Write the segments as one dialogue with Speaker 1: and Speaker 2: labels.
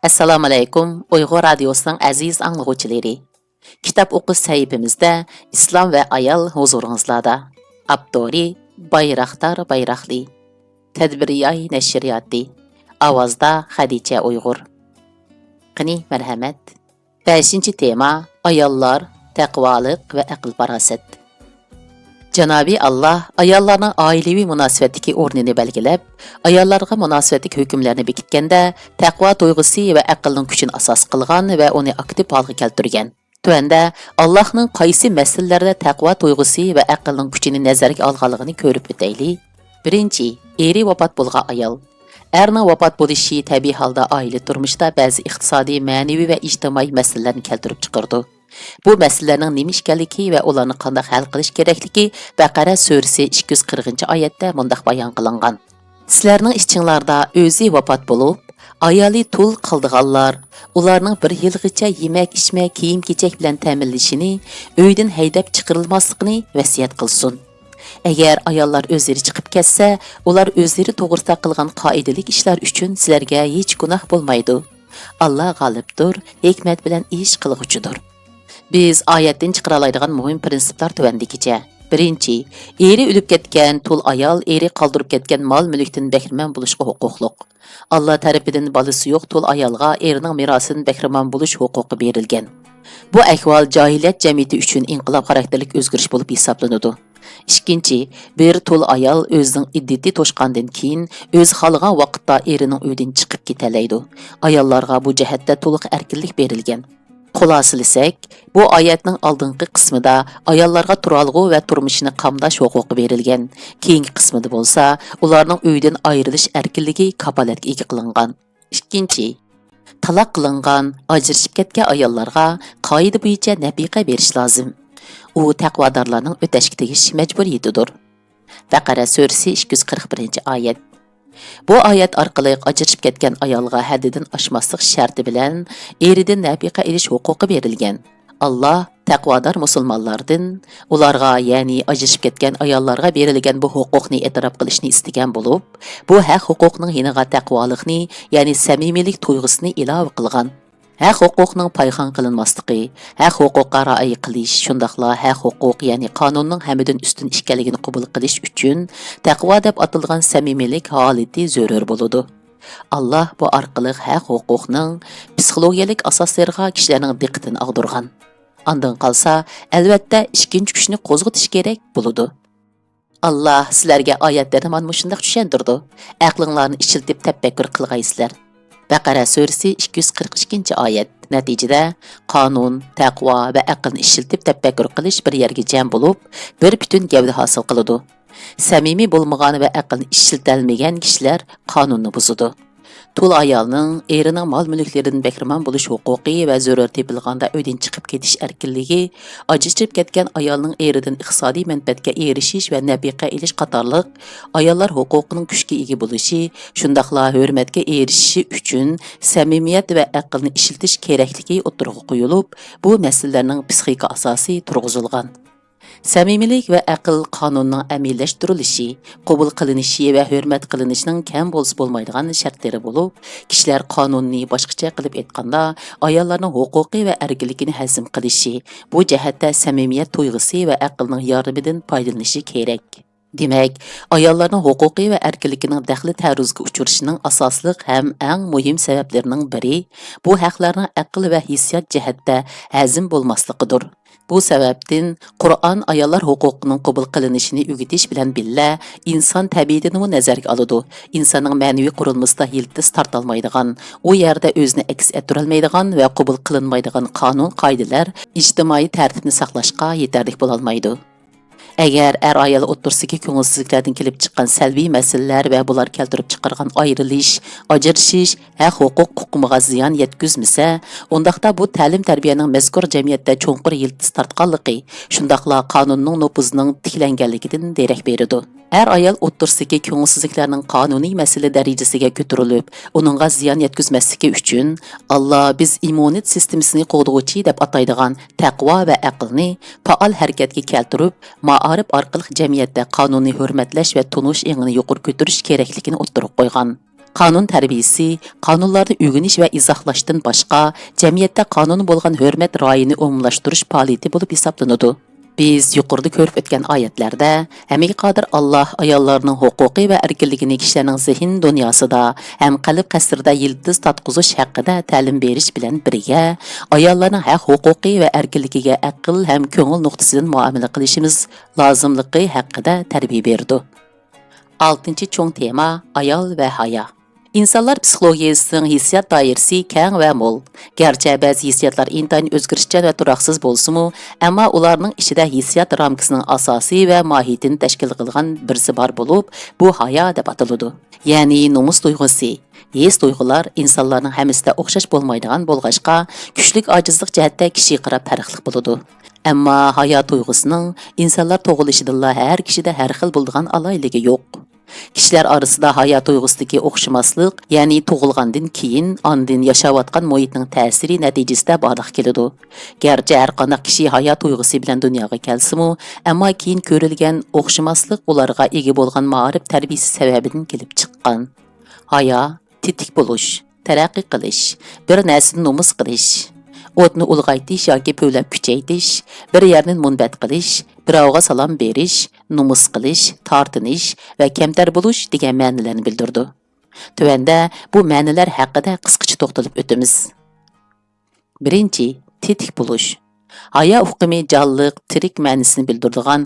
Speaker 1: Assalomu alaykum, Uyg'ur radiosining aziz anglag'uvchilari. Kitob o'qish sahifamizda Islom va ayol huzuringizlarda. Abdori Bayraktar Bayrakli. Tadbiriyay nashriyati. Ovozda Xadicha Uyg'ur. Qani marhamat. 5-tema ayollar, taqvolik va aql farosat. Janobi Allah ayollarning oilaviy munosabatdagi o'rnini belgilab, ayollarga munosabatlik hukmlarni bekitganda taqvo tuyg'usi va aqlning kuchini asos qilgan va uni aktiv holga keltirgan. Tuanda Allohning qaysi masalalarda taqvo tuyg'usi va aqlning kuchini nazarga olganligini ko'rib o'taylik. Birinchi, eri vafot bo'lgan ayol. Erning vafot bo'lishi tabiiy holda oila turmushida ba'zi iqtisodiy, ma'naviy va ijtimoiy masalalarni keltirib chiqardi. Bu masalalarning nima ekanligi va ularni qanday hal qilish kerakligi Baqara surasi 240-oyatda mundaq bayon qilingan. Sizlarning ichinglarda o'zi vafot bo'lib, ayoli tul qildiganlar, ularning bir yilgacha yemak, ichmak, kiyim-kechak bilan ta'minlashini, uydan haydab chiqarilmasligini vasiyat qilsin. Agar ayollar o'zlari chiqib ketsa, ular o'zlari to'g'risida qilgan qoidalik ishlar uchun sizlarga hech gunoh bo'lmaydi. Alloh g'olibdir, hikmat bilan ish qilg'uchidir. Biz oyatdan chiqara oladigan muhim prinsiplar tuvandikicha. Birinchi, eri o'lib ketgan tul ayol eri qoldirib ketgan mol-mulkdan bahramand bo'lishga huquqliq. Alloh tarafidan bolasi yo'q tul ayolga erining merosidan bahramand bo'lish huquqi berilgan. Bu ahvol jahiliyat jamiyati uchun inqilob xarakterlik o'zgarish bo'lib hisoblanadi. Ikkinchi, bir tul ayol o'zining iddati to'shqandan keyin o'z xohlagan vaqtda erining uyidan chiqib ketalaydi. Ayollarga bu jihatda to'liq erkinlik berilgan. Xulosalasak, bu oyatning oldingi qismida ayollarga turalg'u va turmushini qamdash huquqi berilgan. Keyingi qismida bo'lsa, ularning uydan ayrilish erkinligi kafolatga ega qilingan. Ikkinchi, taloq qilingan, ajrashib ketgan ayollarga qoida bo'yicha nafiqa berish lozim. U taqvodorlarning o'tashga tegish majburiyatidir. Baqara surasi 241-oyat. Bu oyat orqali ajrashib ketgan ayolga haddidan oshmaslik sharti bilan eridan nafiqa olish huquqi berilgan. Alloh taqvodor musulmonlardan ularga, ya'ni ajrashib ketgan ayollarga berilgan bu huquqni e'tirof qilishni istagan bo'lib, bu haq huquqning yeniga taqvolikni, ya'ni samimiylik tuyg'usini ilova qilgan. Haq huquqning payxon qilinmasligi, haq huquqqa rioya qilish, shundaqla haq huquq, ya'ni qonunning hammadan ustun ekanligini qabul qilish uchun taqvo deb atalgan samimiylik holati zarur bo'ladi. Alloh bu orqali haq huquqning psixologiyalik asoslariga kishilarning diqqatini og'dirgan. Ondan qolsa, albatta ikkinchi kuchni qo'zg'atish kerak bo'ladi. Alloh sizlarga oyatlarni mana shunday tushuntirdi. Aqlinglarni ishiltib tafakkur qilgaysizlar. Baqara surasi 242-oyat. Natijada qonun, taqvo va aqlni ishiltib tafakkur qilish bir yerga jam bo'lib, bir butun gavda hosil qiladi. Samimiy bo'lmagan va aqlni ishiltalmagan kishilar qonunni buzadi. Tul ayolning erining mol-mulklaridan bahramand bo'lish huquqi va zarur tepilganda uydan chiqib ketish erkinligi, ajrashib ketgan ayolning eridan iqtisodiy manfaatga erishish va nafiqa olish qatorliq ayollar huquqining kuchga ega bo'lishi, shundaqla hurmatga erishishi uchun samimiyat va aqlni ishiltish kerakligi o'tirg'i qo'yilib, bu masalalarning psixika asosi turg'izilgan. Samimiylik va aql qonunning amillashtirilishi, qabul qilinishi va hurmat qilinishining kam bo'lsa bo'lmaydigan shartlari bo'lib, kishilar qonunni boshqacha qilib aytganda, ayollarning huquqi va erkinligini hazm qilishi, bu jihatda samimiyat tuyg'usi va aqlning yordamidan foydalanishi kerak. Demak, ayollarning huquqi va erkinligining daxli ta'ruzga uchrashining asosli ham eng muhim sabablarining biri bu haqlarning aql va hissiyot jihatda hazm bo'lmasligidir. Bu sababdan Qur'on ayollar huquqining qabul qilinishini o'rgatish bilan billa inson tabiatini nazarga oladi. Insonning ma'naviy qurilmasida yildiz tortolmaydigan, u yerda o'zini aks ettirolmaydigan va qabul qilinmaydigan qonun-qoidalar ijtimoiy tartibni saqlashga yetarli bo'la olmaydi. Agar ayol o'ttirsidagi ko'ngilsizliklardan kelib chiqqan salbiy masalalar va bular keltirib chiqargan ayrilish, ajrashish, huquq huqumiga ziyon yetkazmasa, undaqda bu ta'lim-tarbiyaning mazkur jamiyatda cho'nqur yildiz tortganligi, shundaqla qonunning nufuzining tiklanganligidan derak beradi. Ayol o'ttirsidagi ko'ngilsizliklarning qonuniy masala darajasiga ko'tarilib, uningga ziyon yetkazmasligi uchun Alloh biz immunit sistemasini qo'g'duvchi deb ataydigan taqvo va aqlni faol harakatga keltirib, ma'arif orqali jamiyatda qonuniy hurmatlash va tunish engini yuqori ko'tarish kerakligini o'ttirib qo'ygan. Qanun tərbiyəsi, qanunlarni öyrəniş və izahlaşdan başqa, cəmiyyətdə qanuni bolğan hörmət rayını umumlaşdırış fəaliyyəti olub hesablanıdı. Biz yuqorida ko'rib o'tgan oyatlarda Hammaga qodir Alloh ayollarning huquqi va erkinligini kishilarning zehn dunyosida ham qalb qasrida yildiz tatqizish haqida ta'lim berish bilan birga ayollarning haq huquqi va erkinligiga aql ham ko'ngil nuqtasidan muomala qilishimiz lozimligi haqida tarbiya berdi. 6-chi cho'ng tema ayol va hayo. İnsanlar psixologiyasının hissiyat dairesi keng ve mol. Gerçi bazı hissiyatlar intayin özgürüşçen ve duraqsız bolsumu, ama ularning içinde hissiyat ramkasının asası ve mahiyetini teşkil kılgan birisi bar bolup, bu haya deb atılıdı. Yani nomus duygusu. His duygular insanların hemisde okşaş bolmaydigan bolğaşqa, küçlük acizlik cəhətdə kişi qarab farqlıq boludu. Amma haya duygusunun insanlar toğulışıdırla her kişide her xil bolduğan alayligi yo'q. Kişiler arasında hayat duygusidagi o'xshamaslik, ya'ni tug'ilgandan keyin andin yashayotgan muhitning ta'siri natijasida baliq keladi. Garchi har qanday kishi hayot duygusi bilan dunyoga kelsa-mu, ammo keyin ko'rilgan o'xshamaslik ularga ega bo'lgan ma'rif tarbiyasi sababidan kelib chiqqan. Haya, tetik bo'lish, taraqqiy qilish, bir narsani nomus qilish, o'tni ulg'aytish yoki po'lab kuchaytirish, bir yerni munbat qilish, birovga salom berish, nomus qilish, tortinish va kamtar bo'lish degan ma'nolarni bildirdi. Tuvanda bu ma'nolar haqida qisqacha to'xtalib o'tamiz. Birinchi, tetik bo'lish. Haya hukmi jonliq, tirik ma'nosini bildiradigan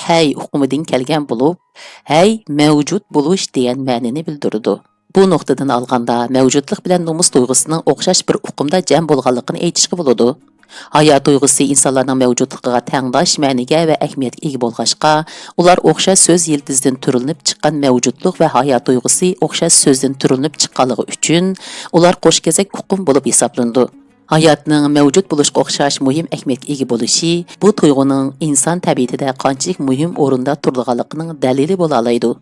Speaker 1: hay hukmidan kelgan bo'lib, hay mavjud bo'lish degan ma'noni bildirdi. Bu nuqtadan olganda mavjudlik bilan nomus tuyg'usining o'xshash bir uqumda jam bo'lganligini aytishga bo'ladi. Hayot tuyg'usi insonlarning mavjudligiga tengdosh ma'niga va ahamiyatga ega bo'lg'achqa, ular o'xshash so'z yildizidan turilinib chiqqan mavjudlik va hayot tuyg'usi o'xshash so'zdan turilinib chiqqanligi uchun ular qo'shkezak uqum bo'lib hisoblandi. Hayotning mavjud bo'lishga o'xshash muhim ahamiyatga ega bo'lishi bu tuyg'uning inson tabiatida qanchalik muhim o'rinda turganligining dalili bo'la oladi.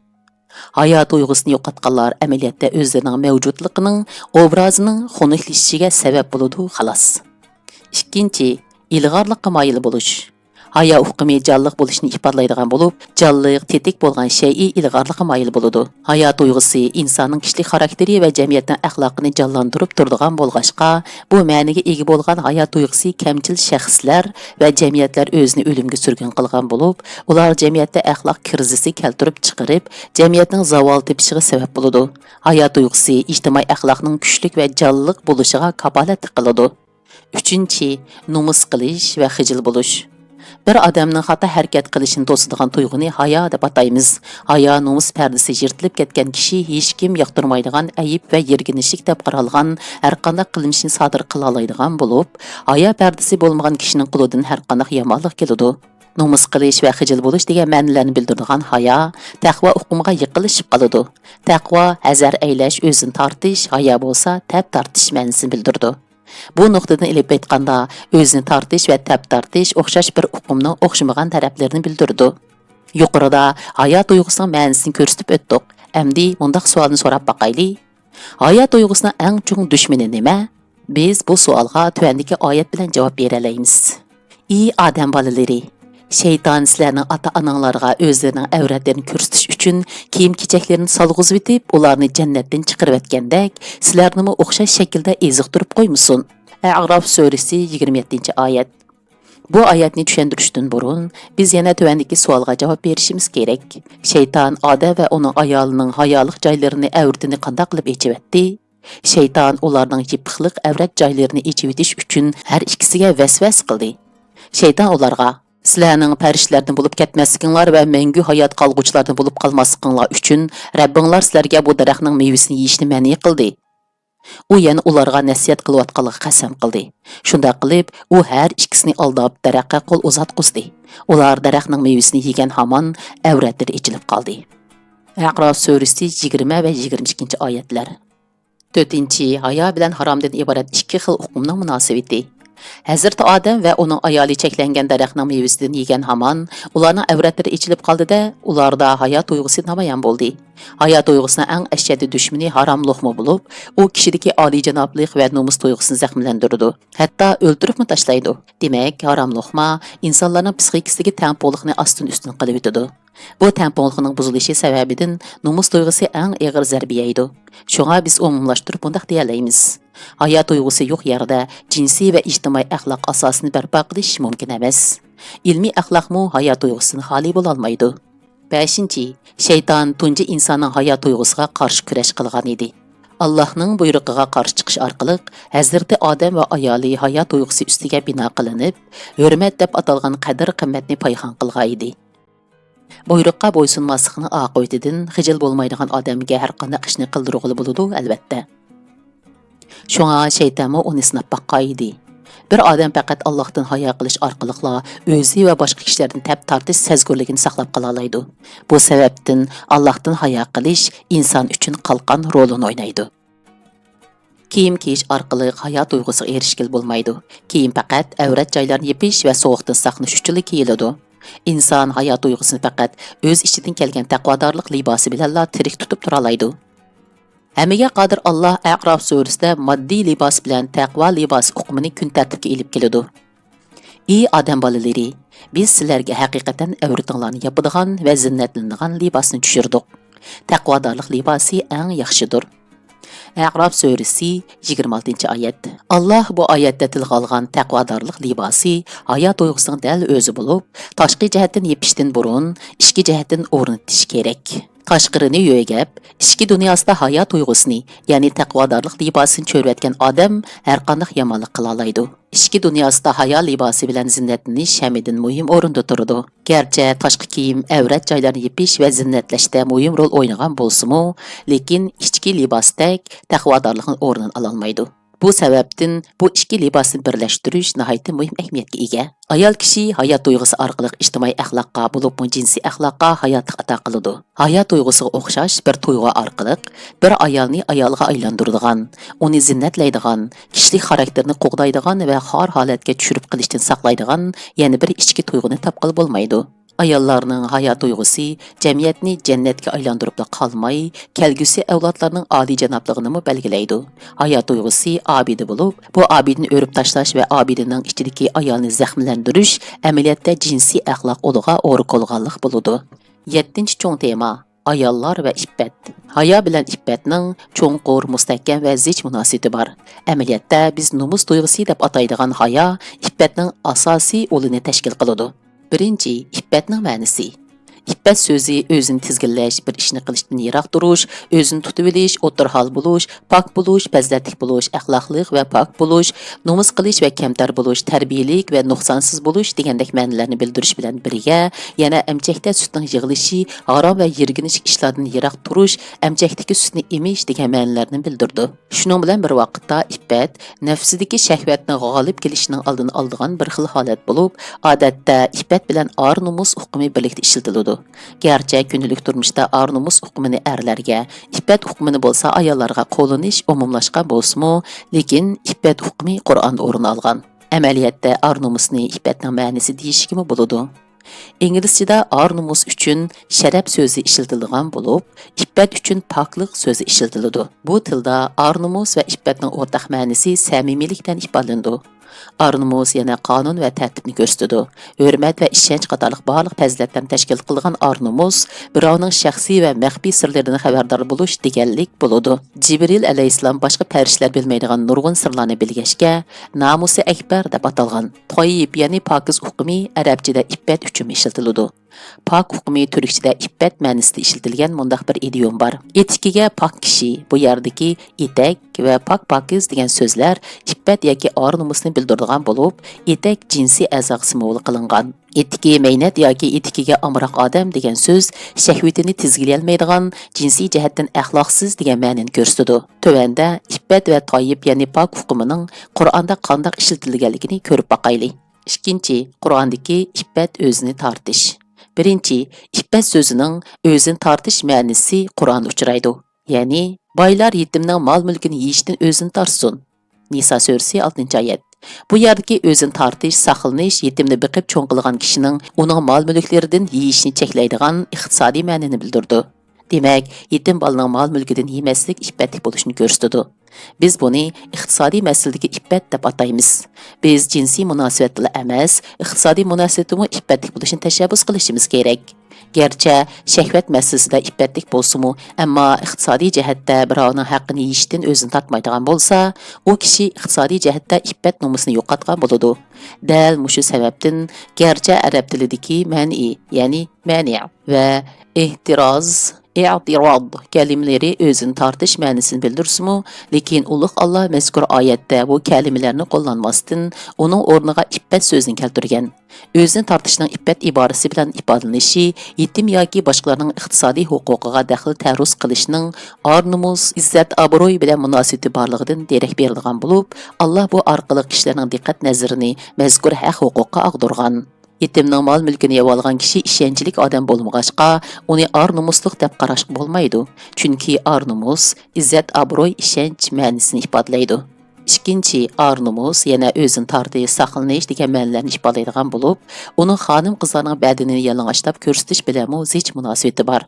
Speaker 1: Hayot tuyg'usini yo'qotganlar amaliyotda o'zlarining mavjudligining obrazining xunuklashishiga sabab bo'ladi, xolos. Ikkinchi, ilg'orlikqa moyil bo'lish. Haya hukmi jonliq bo'lishni ifodalaydigan bo'lib, jonliq, tetik bo'lgan shay'i ilg'orlikqa moyil bo'ladi. Hayot tuyg'usi insonning kishilik xarakteri va jamiyatning axloqini jonlantirib turadigan bo'lg'achqa, bu ma'niga ega bo'lgan hayot tuyg'usi kamchil shaxslar va jamiyatlar o'zini o'limga surgun qilgan bo'lib, ular jamiyatda axloq krizisi keltirib chiqarib, jamiyatning zavol tepishiga sabab bo'ladi. Hayot tuyg'usi ijtimoiy axloqning kuchlik va jonliq bo'lishiga kafolat qiladi. Üçüncü, nomus qilish va xijil bo'lish. Bir odamning xato harakat qilishini to'sadigan tuyg'uni haya deb ataymiz. Haya nomus pardasi yirtilib ketgan kishi hech kim yoqtirmaydigan ayib va yerginishlik deb qaralgan har qanday qilmishni sodir qila oladigan bo'lib, haya pardasi bo'lmagan kishining qo'lidan har qanday yomonlik keladi. Nomus qilish va xijil bo'lish degan ma'nolarni bildiradigan haya taqvo uqumiga yiqilishib qoladi. Taqvo azar aylash, o'zini tortish, haya bo'lsa tab tortish ma'nosini bildirdi. Bu nuqtadan ilib aytganda o'zini tortish va tab tortish o'xshash bir uqumning o'xshamagan taraflarini bildirdi. Yuqorida hayot tuyg'usining ma'nosini ko'rsatib o'tdik. Endi mundaq savolni so'rab boqaylik. Hayot tuyg'usining eng chong dushmani nima? Biz bu savolga tuvandagi oyat bilan javob bera olamiz. Ey odam bolalari, shayton sizlarning ota-onanglarga o'zlarining avratlarini ko'rsatish uchun kiyim-kechaklarini solg'izib etib, ularni jannatdan chiqarib o'tgandek, sizlarni o'xshash shaklda eziqtirib qo'ymusun. A'rof surasi 27-oyat. Bu oyatni tushuntirishdan burun biz yana tuvandagi savolga javob berishimiz kerak. Shayton odam va uning ayolining hayoliq joylarini avratini qanday qilib echib Shayton ularning yipiqliq avrat joylarini echib etish uchun har ikkisiga vasvas qildi. Shayton ularga sizlarning farishtalardan bo'lib ketmasliginglar va mangu hayot qolg'uvchilardan bo'lib qolmasliginglar uchun Rabbinglar sizlarga bu daraxtning mevasini yeyishni ma'ni qildi. U yana ularga nasihat qilayotganligiga qasam qildi. Shunda qilib, u har ikkisini aldab daraxtga qo'l uzatqizdi. Ular daraxtning mevasini yegan hamon avratlari ichilib qoldi. A'rof surasi 20 va 22-oyatlar. 4. Hayo bilan haromdan iborat ikki xil hukmning munosabati. Hazreti Adam va uning ayoli cheklangan daraxtning mevasidan yegan hamon ularning avratlari ichilib qoldi-da, ularda hayot tuyg'usi namoyon bo'ldi. Hayot tuyg'usining eng ashaddiy dushmani harom luqma bo'lib, u kishidagi oliyjanoblik va nomus tuyg'usini zaxmlantiradi. Hatto o'ldiribmi tashlaydi. Demak, harom luqma insonlarning psixikasiga tangpo'liqni ostin-ustin qilib o'tadi. Bu tangpo'liqning buzilishi sababidan nomus tuyg'usi eng og'ir zarba yeydi. Shunga biz umumlashtirib bunday deya olamiz. Hayot tuyg'usi yo'q yerda jinsiy va ijtimoiy axloq asosini barpo qilish mumkin emas. Ilmiy axloqmu hayot tuyg'usini xoli bo'la olmaydi. 5. Shayton tunji insonning hayot tuyg'usiga qarshi kurash qilgan edi. Allohning buyrug'iga qarshi chiqish orqali Hazrati Odam va ayoli hayot tuyg'usi ustiga bino qilinib, hurmat deb atalgan qadr-qimmatni payxon qilgan edi. Buyruqqa bo'ysunmaslikning oqibatidan xijil bo'lmaydigan odamga har qanday ishni qildirug'ili bo'ladi albatta. Shunga shaytonmi uni sinab baqqan edi. Bir odam faqat Allohdan hayo qilish orqali o'zi va boshqa kishilardan tap tortish sezgurligini saqlab qola oladi. Bu sababdan Allohdan hayo qilish inson uchun qalqon rolini o'ynaydi. Kiyim kiyish orqali hayot tuyg'usiga erishgil bo'lmaydi. Kiyim faqat avrat joylarni yepish va sovuqdan saqlash uchun kiyiladi. İnsan hayot tuyg'usini faqat o'z ichidan kelgan taqvodorlik libosi bilan tirik tutib tura oladi. Hammaga qodir Alloh A'rof surasida moddiy libos bilan taqvo libosi hukmini kun tartibga ilib keladi. Ey odam bolalari, biz sizlarga haqiqatan avratinglarni yopadigan va zinnatlanadigan libosni tushirdik. Taqvodorlik libosi eng yaxshidir. A'rof surasi 26-oyat. Alloh bu oyatda tilga olgan taqvodorlik libosi hayot tuyg'usining dal o'zi bo'lib, tashqi jihatdan yepishdan burun ichki jihatdan o'rnatish kerak. Tashqirini yo'gab, ichki dunyosida hayot tuyg'usini, ya'ni taqvodorlik libosini cho'rvatgan odam har qanday yomonlik qila oladi. Ichki dunyosida hayo libosi bilan zinnatlanish hamidan muhim o'rinda turadi. Garchi tashqi kiyim avrat joylarni yepish va zinnatlashda muhim rol o'ynagan bo'lsa-mu, lekin ichki libosdek taqvodorlikning o'rnini ola olmaydi. Bu sababdan bu ikki libosni birlashtirish nihoyatda muhim ahamiyatga ega. Ayol kishi hayot tuyg'usi orqali ijtimoiy axloqqa bo'lib jinsiy axloqqa hayotlik ato qiladi. Hayot tuyg'usiga o'xshash bir tuyg'u orqali bir ayolni ayolga aylantiradigan, uni zinnatlaydigan, kishilik xarakterini qo'g'daydigan va xor holatga tushirib qilishdan saqlaydigan yana bir ichki tuyg'uni topqil bo'lmaydi. Ayollarning hayot tuyg'usi jamiyatni jannatga aylantirib qolmay, kelgusi avlodlarning oliyjanobligini belgilaydi. Hayot tuyg'usi obida bo'lib, bu obidni o'rib tashlash va obidaning ichidagi ayolni zaxmlantirish amaliyotda jinsiy axloq o'liga o'ri qo'lganlik bo'ladi. 7-cho'ng tema ayollar va iffat. Hayo bilan iffatning cho'nqur, mustahkam va zich munosabati bor. Amaliyotda biz nomus tuyg'usi deb ataydigan hayo iffatning asosiy o'lini tashkil qiladi. Birinchi, iffatning ma'nosi. İffat so'zi o'zini tizginlash, bir ishni qilishdan yiroq turish, o'zini tutib olish, o'tirhol bo'lish, pok bo'lish, fazilatli bo'lish, axloqli va pok bo'lish, nomus qilish va kamtar bo'lish, tarbiyalik va nuqsonsiz bo'lish degandek ma'nolarni bildirish bilan birga, yana amchakda sutning yig'ilishi, harom va yirginish ishlardan yiroq turish, amchakdagi sutni emish degan ma'nolarni bildirdi. Shuning bilan bir vaqtda iffat nafsidagi shahvatning g'olib kelishining oldini oladigan bir xil holat bo'lib, odatda iffat bilan or nomus hukmi birlikda ishlatiladi. Gerçi günlük turmuşda ar nomus hukmini erlerge, iffat hukmini bolsa ayollarga qo'llanish umumlashgan bo'lsa-mu, lekin iffat hukmi Qur'on o'rin olgan. Amaliyotda ar nomusni iffatning ma'nosi deyishga bo'ladi. İngilizceda ar nomus uchun sharaf so'zi ishlatilgan bo'lib, iffat uchun poklik so'zi ishlatiladi. Bu tilda ar nomus va iffatning o'rtaq ma'nosi samimiylikdan ifodalanadi. Ar-nomus yana qonun va tartibni ko'rsatadi. Hurmat va ishonch qatorliq barliq fazilatlarni tashkil qilgan ar-nomus birovning shaxsiy va maxfiy sirlaridan xabardor bo'lish deganlik bo'ladi. Jibril alayhissalom boshqa farishtalar bilmaydigan nurg'un sirlarni bilgashga namusi akbar deb atalgan. Toyib ya'ni pokiz hukmi arabchada iffat uchun ishlatiladi. Pak hukmi turkchada iffat ma'nosida ishlatilgan mundaq bir idiom bor. Etikiga pak kishi, bu yerdagi etak va pokiz degan so'zlar iffat yoki ar-nomusni bildiradigan bo'lib, etak jinsiy a'zoga simvol qilingan. Etiki meynat yoki etikiga amroq odam degan so'z shahvatini tizgilay olmaydigan, jinsiy jihatdan axloqsiz degan ma'noni ko'rsatadi. Tövanda iffat va toyib ya'ni pak hukmining Qur'onda qanday ishlatilganligini ko'rib boqaylik. Ikkinchi, Qur'ondagi iffat o'zini tortish. Birinchi, iffat so'zining o'zini tortish ma'nosi Qur'onda uchraydi. Ya'ni, boylar yetimning mol-mulkini yeyishdan o'zini tortsin. Nisa surasi 6-oyat. Bu yerdagi o'zini tortish, saqlanish, yetimni biqib cho'ng qilgan kishining uning mol-mulklaridan yeyishni cheklaydigan iqtisodiy ma'nini bildirdi. Demak, yetim bolaning mol-mulkidan yemaslik iffatli bo'lishini ko'rsatadi. Biz buni iqtisodiy masaldagi iffat deb ataymiz. Biz jinsiy munosabatlar emas, iqtisodiy munosabatmi iffatli bo'lishini tashabbus qilishimiz kerak. Gerçi şehvet meselesinde iffetlik bolsumu, amma iqtisadi jihatda birovning haqqini yeyishdan o'zini tortmaydigan bo'lsa, u kishi iqtisadi jihatda iffat nomusini yo'qotgan bo'ladi. Dal mushu sababdan gerçi arab tilidagi mani, ya'ni mani va ihtiroz i'tirod kelimeleri o'zini tortish ma'nosini bildirsimu, lekin ulug' Alloh mazkur oyatda bu kelimelarni qo'llanmasdan uning o'rniga iffat so'zini keltirgan. O'zini tortishning iffat iborasi bilan ifodalanishi yetim yoki boshqalarning iqtisodiy huquqiga daxl taruz qilishning or-nomus, izzat, obro'y bilan munosabati borligidan derak berilgan bo'lib, Alloh bu orqali kishilarning diqqat nazarini mazkur haq huquqqa og'dirgan. Yetimning mol-mulkini yeb olgan kishi ishonchlik odam bo'lmag'achqa, uni or-nomusliq deb qarashga bo'lmaydi. Chunki or-nomus, izzat, obro'y, ishonch ma'nosini ifodalaydi. Ikkinchi, or-nomus yana o'zini tortish, saqlanish degan ma'nolarni ifodalaydigan bo'lib, uning xonim qizlarning badinini yalang'ochlab ko'rsatish bilan zich munosabati bor.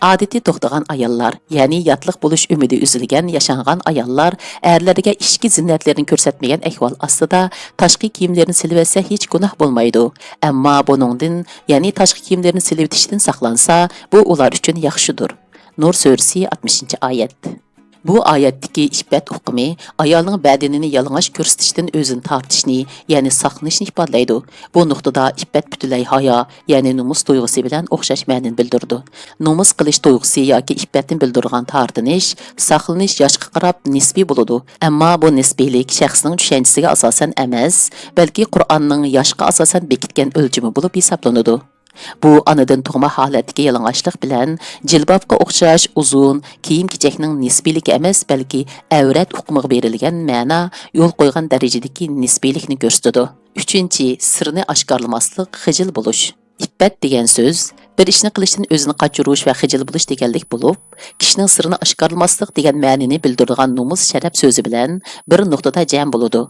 Speaker 1: Adeti to'xtagan ayollar, ya'ni yatliq bo'lish umidi uzilgan, yashangan ayollar erlariga ichki zinnatlarini ko'rsatmagan ahvol ostida tashqi kiyimlarini silib etsa hech gunoh bo'lmaydi. Ammo buningdan, ya'ni tashqi kiyimlarini silib etishdan saqlansa, bu ular uchun yaxshidir. Nur surasi 60-oyat. Bu oyatdagi iffat hukmi ayolning badanini yalang'och ko'rsatishdan o'zini tortishni, ya'ni saqlanishni ifodalaydi. Bu nuqtada iffat butunlay hayo, ya'ni nomus tuyg'usi bilan o'xshash ma'noni bildirdi. Nomus qilish tuyg'usi yoki iffatni bildirgan tortinish, saqlanish yoshga qarab nisbiy bo'ladi. Ammo bu nisbiylik shaxsning tushunchasiga asosan emas, balki Qur'onning yoshga asosan bekitgan o'lchami bo'lib hisoblanadi. Bu anadan tug'ma holatdagi yalang'ochlik bilan jilbobga o'xshash uzun kiyim-kechakning nisbiyligi emas, balki avrat hukmiga berilgan ma'no yo'l qo'ygan darajadagi nisbiylikni ko'rsatadi. 3. Sirni oshkorlamaslik, xijil bo'lish. Iffat degan so'z bir ishni qilishdan o'zini qochirish va xijil bo'lish deganlik bo'lib, kishining sirini oshkorlamaslik degan ma'noni bildiradigan nomus sharaf so'zi bilan bir nuqtada jam bo'ladi.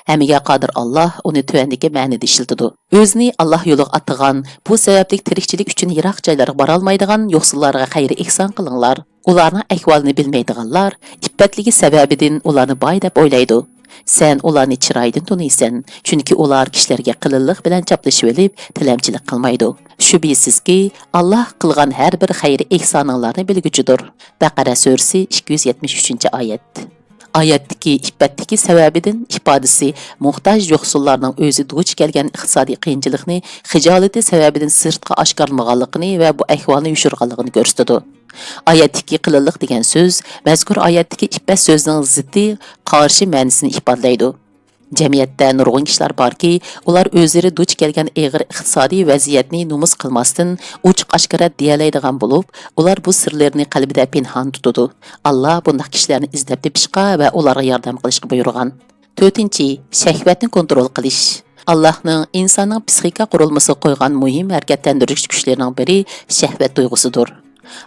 Speaker 1: Hamiga qodir Alloh uni tuvandagi ma'noda ishlatadi. O'zini Alloh yo'liga atgan, bu sababli tirikchilik uchun yiroq joylarga bora olmaydigan yo'qsillarga xayri ihson qilinglar. Ularning ahvolini bilmaydiganlar iffatligi sababidan ularni boy deb o'ylaydi. Sen ularni chiroydan tuniysan, chunki ular kishilarga qilinliq bilan chaplashib olib, tilamchilik qilmaydi. Shubhisizki, Alloh qilgan har bir xayri ihsoninglarni bilguchidir. Baqara surasi 273-oyat. Oyatdagi iffatdagi sababidan ifodasi muhtoj yo'qsullarning o'zi duch kelgan iqtisodiy qiyinchilikni xijolati sababidan sirtqa oshkorlamaganligini va bu ahvolni yushirganligini ko'rsatadi. Oyatdagi qilinliq degan so'z mazkur oyatdagi iffat so'zining ziddi qarshi ma'nosini ifodalaydi. Jamiyatda nurg'un kishilar borki, ular o'zlari duch kelgan og'ir iqtisodiy vaziyatni nomus qilmasdan ochiq oshkora deyalaydigan bo'lib, ular bu sirlarni qalbida pinhon tutadi. Alloh bunday kishilarni izlab topishga va ularga yordam qilishga buyurgan. 4. Shahvatni kontrol qilish. Allohning insonning psixika qurilmasiga qo'ygan muhim harakatlantirish kuchlarining biri shahvat tuyg'usidir.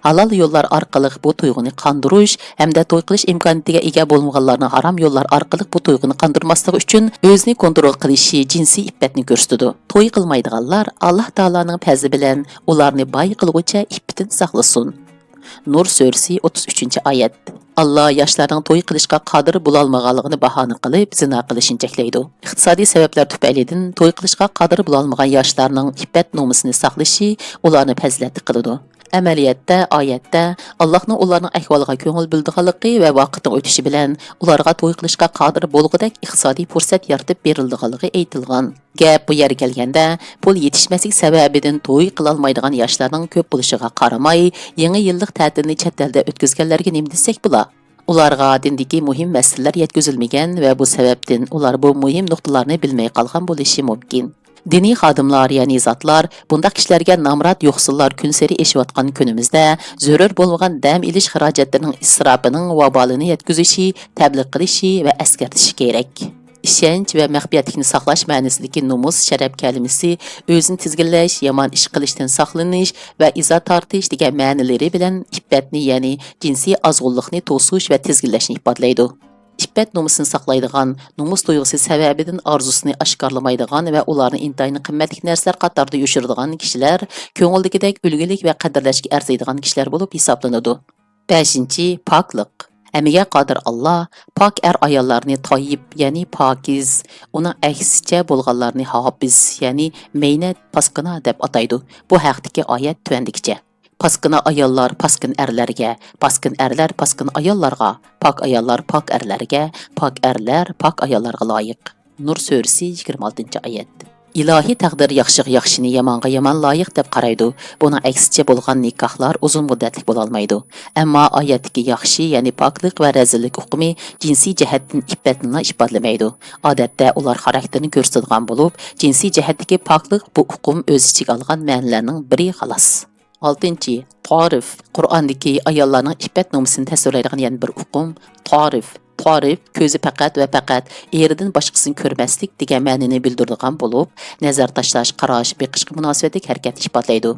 Speaker 1: Halal yo'llar orqali bu tuyg'uni qandirish hamda to'y qilish imkoniyatiga ega bo'lmaganlarning harom yo'llar orqali bu tuyg'uni qandirmasligi uchun o'zini kontrol qilishi jinsiy iffatni ko'rsatadi. To'y qilmaydiganlar Alloh taolaning fazli bilan ularni boy qilguncha iffatdan saqlasin. Nur surasi 33-oyat. Allah yoshlarning to'y qilishga qodir bo'la olmaganligini bahona qilib, zina qilishni cheklaydi. Iqtisodiy sabablar tufaylidan to'y qilishga qodir bo'la olmagan yoshlarning iffat nomusini saqlashi ularni fazilatli qiladi. Amaliyatda oyatda Allohning ularning ahvoliga ko'ngil bildiganligi va vaqtning o'tishi bilan ularga to'y qilishga qodir bo'lgudek iqtisodiy fursat yaratib berilganligi aytilgan. Gap bu yerga kelganda, pul yetishmaslik sababidan to'y qila olmaydigan yoshlarning ko'p bo'lishiga qaramay, yangi yillik ta'tilni chet elda o'tkazganlarga nima desak bo'la? Ularga dindagi muhim masalalar yetkazilmagan va bu sababdan ular bu muhim nuqtalarni bilmay qolgan bo'lishi mumkin. Diniy xodimlar, ya'ni zotlar, bundaq kishilarga namrat yo'qsillar kun sari eshiyotgan kunimizda zarur bo'lmagan dam ilish xarajatlarining isrofining vabolini yetkazishi, tabliq qilishi va eskartishi kerak. Ishonch va maxfiyatlikni saqlash ma'nosidagi nomus sharaf kalimasi o'zini tizginlash, yomon ish qilishdan saqlanish va izzat tortish degan ma'nolari bilan iffatni, ya'ni jinsiy ozg'unlikni to'sish va tizginlashni ifodalaydi. İffət nomusini saqlaydigan, nomus duyğusu səbəbidən arzusunu aşkarlamaydigan və ularını intayını qimmatli narsalar qatarda yoşurdigan kişilər köngüldəkidək ülgülük və qədərləşki ərziydigan kişilər olub hesablanıdı. 5. Paklıq. Əməyə qadir Allah, pak ayollarını tayyib, yəni pakiz, onun əksiçə bolğanlarını hafiz, yəni meynət paskına deb ataydı. Bu haqdakı ayət tüvəndikcə. Paskına ayollar paskin erlərə, paskin erlər paskin ayollarga, pak ayollar pak erlərə, pak erlər pak ayollarga layiq. Nur surəsi 26. ayət. İlahi təqdir yaxşıga yaxşını, yamanğa yaman layiq deb qaraydı. Buna əksiçə bolğan nikahlar uzun müddətlik bolalmaydı. Amma ayətdəki yaxşı, yəni paklıq və rəzillik hukmi cinsi cəhətdən iffətini ifadalamaydı. Adətdə ular xarakterini göstərdigan olub, cinsi cəhətdəki paklıq bu hukum öz içigə alğan mənilərinin biri xalas. 6. Tarif. Qur'ondagi ayollarning iffət nomusini tasvirlaydigan yana bir hukum tarif. Tarif ko'zi faqat va faqat eridan boshqasini ko'rmaslik degan ma'noni bildiradigan bo'lib, nazar tashlash, qarash, beqishga munosabatli harakat ifodlaydi.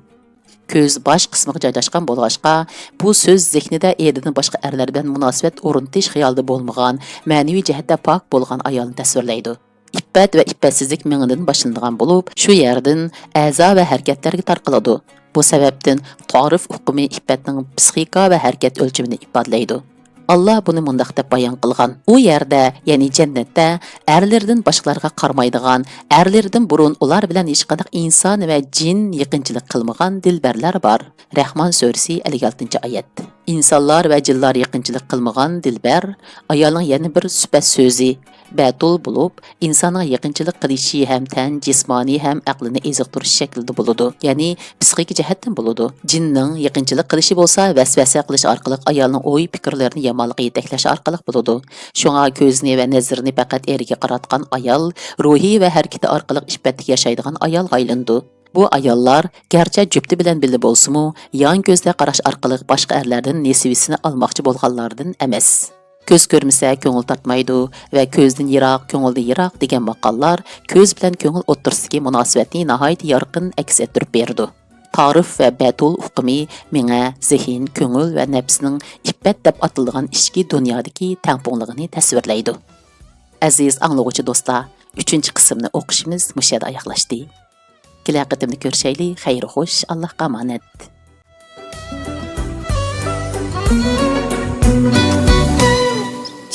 Speaker 1: Ko'z bosh qismiga joylashgan bo'lg'achqa, bu so'z zehnida eridan boshqa erlar bilan munosabat o'rnatish xayolida bo'lmagan, ma'naviy jihatda pok bo'lgan ayolni tasvirlaydi. İffət və iffatsizlik mingidan boshlanadigan bo'lib, shu yerdan a'zo va harakatlarga tarqaladi. Bu sababdan tarif hukmi iffatning psixika va harakat o'lchimini ifodalaydi. Allah buni mundaq deb bayon qilgan. U yerda, ya'ni jannatda erlardan boshqalarga qarmaydigan, erlardan burun ular bilan hech qanday inson va jin yaqinchilik qilmagan dilbarlar bor. Rahmon surasi 56-oyat. İnsanlar va jinlar yaqinchilik qilmagan dilbar ayolning yana bir sifat so'zi batul bo'lib, insonga yaqinchilik qilishi ham tan jismoniy ham aqlini eziqtirish shaklida bo'ladi. Ya'ni psixik jihatdan bo'ladi. Jinning yaqinchilik qilishi bo'lsa, vasvasa qilish orqali ayolning o'y fikrlarini yomonlikqa yetaklash orqali bo'ladi. Shunga ko'zini va nazarini faqat eriga qaratgan ayol ruhiy va harakati orqali iffatli yashaydigan ayol aylandi. Bu ayollar garchi jufti bilan birga bo'lsa-mu, yon ko'zda qarash orqali boshqa erlardan nesivisini olmoqchi bo'lganlardan emas. Ko'z ko'rmasa ko'ngil tortmaydi va ko'zdan yiroq, ko'ngildan yiroq degan maqollar ko'z bilan ko'ngil o'rtasidagi munosabatni nihoyat yorqin aks ettirib berdi. Tarif va batul hukmi menga zehn, ko'ngil va nafsning iffat deb atilgan ichki dunyodagi tangpunligini tasvirlaydi. Aziz anglovchi do'stlar, 3-qismni o'qishimiz mushada oyoqlashdi. Kelar qatimda ko'rishaylik. Xayr xo'sh, Allohga omonat.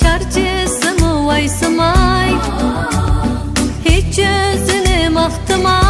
Speaker 2: Çarçısımı vaysamay, hiç özünü mahtıma.